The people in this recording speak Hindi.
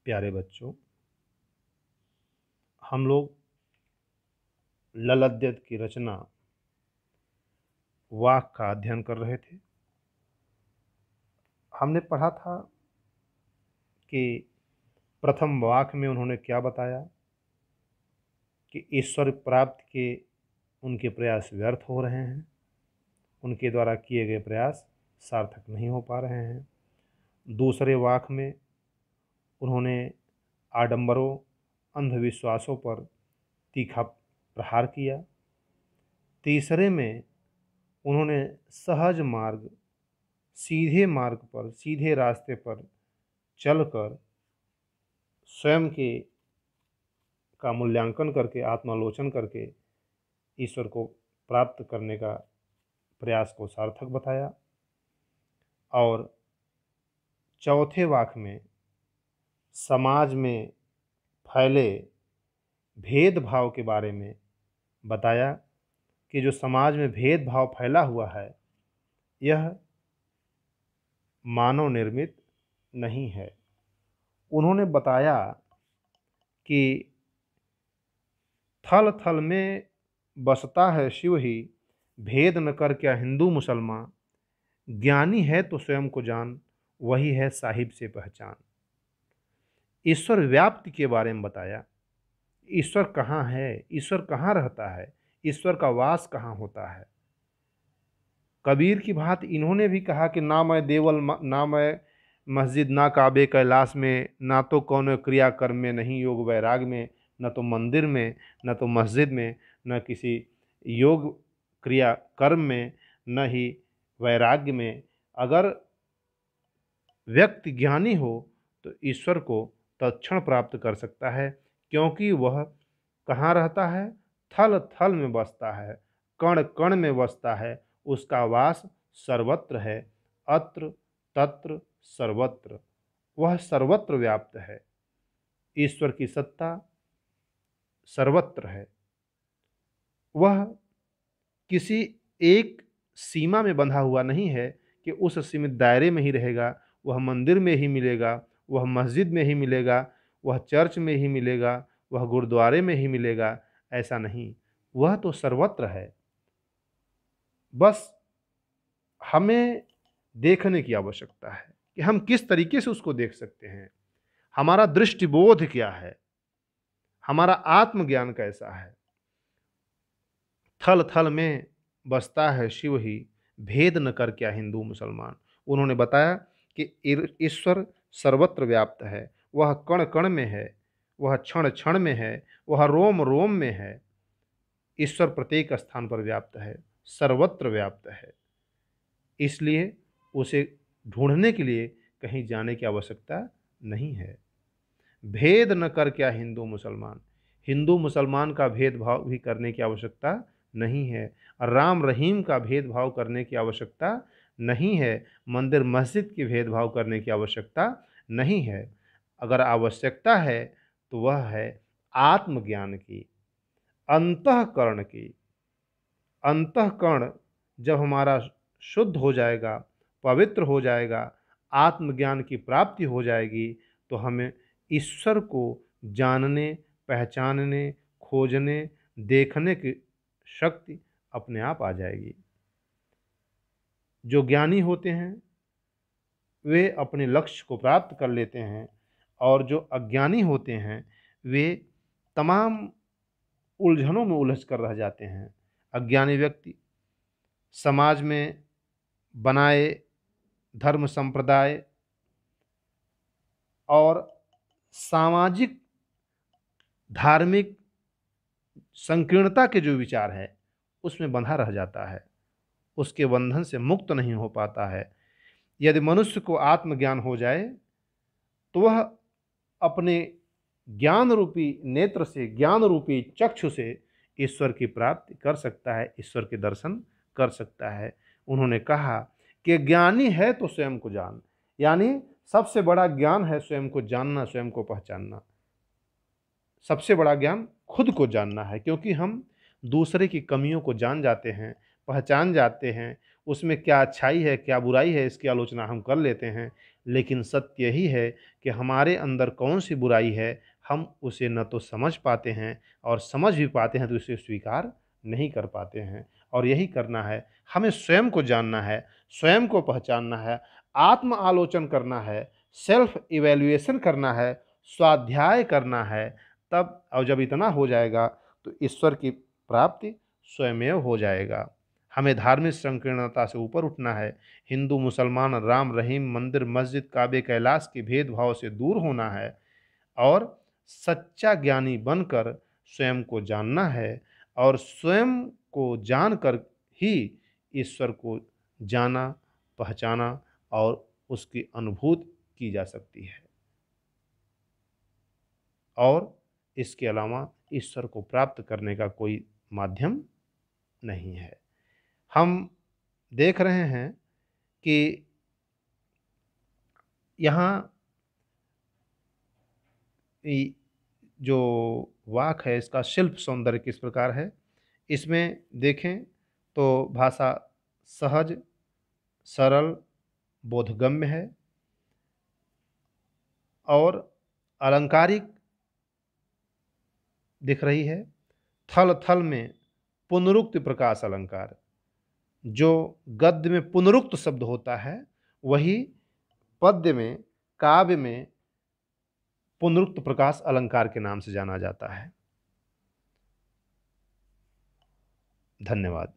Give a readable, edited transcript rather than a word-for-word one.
प्यारे बच्चों, हम लोग ललद्यत की रचना वाक का अध्ययन कर रहे थे। हमने पढ़ा था कि प्रथम वाक में उन्होंने क्या बताया कि ईश्वर प्राप्ति के उनके प्रयास व्यर्थ हो रहे हैं, उनके द्वारा किए गए प्रयास सार्थक नहीं हो पा रहे हैं। दूसरे वाक में उन्होंने आडंबरों, अंधविश्वासों पर तीखा प्रहार किया। तीसरे में उन्होंने सहज मार्ग, सीधे मार्ग पर, सीधे रास्ते पर चलकर स्वयं के का मूल्यांकन करके, आत्मालोचन करके ईश्वर को प्राप्त करने का प्रयास को सार्थक बताया। और चौथे वाक में समाज में फैले भेदभाव के बारे में बताया कि जो समाज में भेदभाव फैला हुआ है यह मानव निर्मित नहीं है। उन्होंने बताया कि थल थल में बसता है शिव ही, भेद न कर क्या हिंदू मुसलमान, ज्ञानी है तो स्वयं को जान, वही है साहिब से पहचान। ईश्वर व्याप्ति के बारे में बताया, ईश्वर कहाँ है, ईश्वर कहाँ रहता है, ईश्वर का वास कहाँ होता है। कबीर की बात इन्होंने भी कहा कि ना मैं देवल, ना मैं मस्जिद, ना काबे कैलाश में, ना तो कौन क्रिया कर्म में, नहीं योग वैराग में, न तो मंदिर में, न तो मस्जिद में, न किसी योग क्रिया कर्म में, न ही वैराग्य में। अगर व्यक्ति ज्ञानी हो तो ईश्वर को तत्क्षण प्राप्त कर सकता है, क्योंकि वह कहाँ रहता है, थल थल में बसता है, कण कण में बसता है, उसका वास सर्वत्र है। अत्र तत्र सर्वत्र, वह सर्वत्र व्याप्त है। ईश्वर की सत्ता सर्वत्र है। वह किसी एक सीमा में बंधा हुआ नहीं है कि उस सीमित दायरे में ही रहेगा, वह मंदिर में ही मिलेगा, वह मस्जिद में ही मिलेगा, वह चर्च में ही मिलेगा, वह गुरुद्वारे में ही मिलेगा, ऐसा नहीं। वह तो सर्वत्र है। बस हमें देखने की आवश्यकता है कि हम किस तरीके से उसको देख सकते हैं, हमारा दृष्टिबोध क्या है, हमारा आत्मज्ञान कैसा है। थल थल में बसता है शिव ही, भेद न कर क्या हिंदू मुसलमान। उन्होंने बताया कि ईश्वर सर्वत्र व्याप्त है, वह कण कण में है, वह क्षण क्षण में है, वह रोम रोम में है। ईश्वर प्रत्येक स्थान पर व्याप्त है, सर्वत्र व्याप्त है। इसलिए उसे ढूंढने के लिए कहीं जाने की आवश्यकता नहीं है। भेद न कर क्या हिंदू मुसलमान, हिंदू मुसलमान का भेदभाव भी करने की आवश्यकता नहीं है। राम रहीम का भेदभाव करने की आवश्यकता नहीं है। मंदिर मस्जिद की भेदभाव करने की आवश्यकता नहीं है। अगर आवश्यकता है तो वह है आत्मज्ञान की, अंतःकरण की। अंतःकरण जब हमारा शुद्ध हो जाएगा, पवित्र हो जाएगा, आत्मज्ञान की प्राप्ति हो जाएगी, तो हमें ईश्वर को जानने, पहचानने, खोजने, देखने की शक्ति अपने आप आ जाएगी। जो ज्ञानी होते हैं वे अपने लक्ष्य को प्राप्त कर लेते हैं, और जो अज्ञानी होते हैं वे तमाम उलझनों में उलझ कर रह जाते हैं। अज्ञानी व्यक्ति समाज में बनाए धर्म संप्रदाय और सामाजिक धार्मिक संकीर्णता के जो विचार है उसमें बंधा रह जाता है, उसके बंधन से मुक्त नहीं हो पाता है। यदि मनुष्य को आत्मज्ञान हो जाए तो वह अपने ज्ञान रूपी नेत्र से, ज्ञान रूपी चक्षु से ईश्वर की प्राप्ति कर सकता है, ईश्वर के दर्शन कर सकता है। उन्होंने कहा कि ज्ञानी है तो स्वयं को जान, यानी सबसे बड़ा ज्ञान है स्वयं को जानना, स्वयं को पहचानना। सबसे बड़ा ज्ञान खुद को जानना है, क्योंकि हम दूसरे की कमियों को जान जाते हैं, पहचान जाते हैं, उसमें क्या अच्छाई है, क्या बुराई है, इसकी आलोचना हम कर लेते हैं, लेकिन सत्य यही है कि हमारे अंदर कौन-सी बुराई है, हम उसे न तो समझ पाते हैं और समझ भी पाते हैं तो उसे स्वीकार नहीं कर पाते हैं। और यही करना है, हमें स्वयं को जानना है, स्वयं को पहचानना है, आत्म आलोचन करना है, सेल्फ इवैल्यूएशन करना है, स्वाध्याय करना है, तब और जब इतना हो जाएगा तो ईश्वर की प्राप्ति स्वयमेव हो जाएगा। हमें धार्मिक संकीर्णता से ऊपर उठना है, हिंदू, मुसलमान, राम, रहीम, मंदिर, मस्जिद, काबे, कैलाश के भेदभाव से दूर होना है और सच्चा ज्ञानी बनकर स्वयं को जानना है और स्वयं को जानकर ही ईश्वर को जाना, पहचाना और उसकी अनुभूति की जा सकती है। और इसके अलावा ईश्वर को प्राप्त करने का कोई माध्यम नहीं है। हम देख रहे हैं कि यहाँ जो वाक है इसका शिल्प सौंदर्य किस प्रकार है, इसमें देखें तो भाषा सहज, सरल, बोधगम्य है और अलंकारिक दिख रही है। थल थल में पुनरुक्त प्रकाश अलंकार, जो गद्य में पुनरुक्त शब्द होता है वही पद्य में, काव्य में पुनरुक्त प्रकाश अलंकार के नाम से जाना जाता है। धन्यवाद।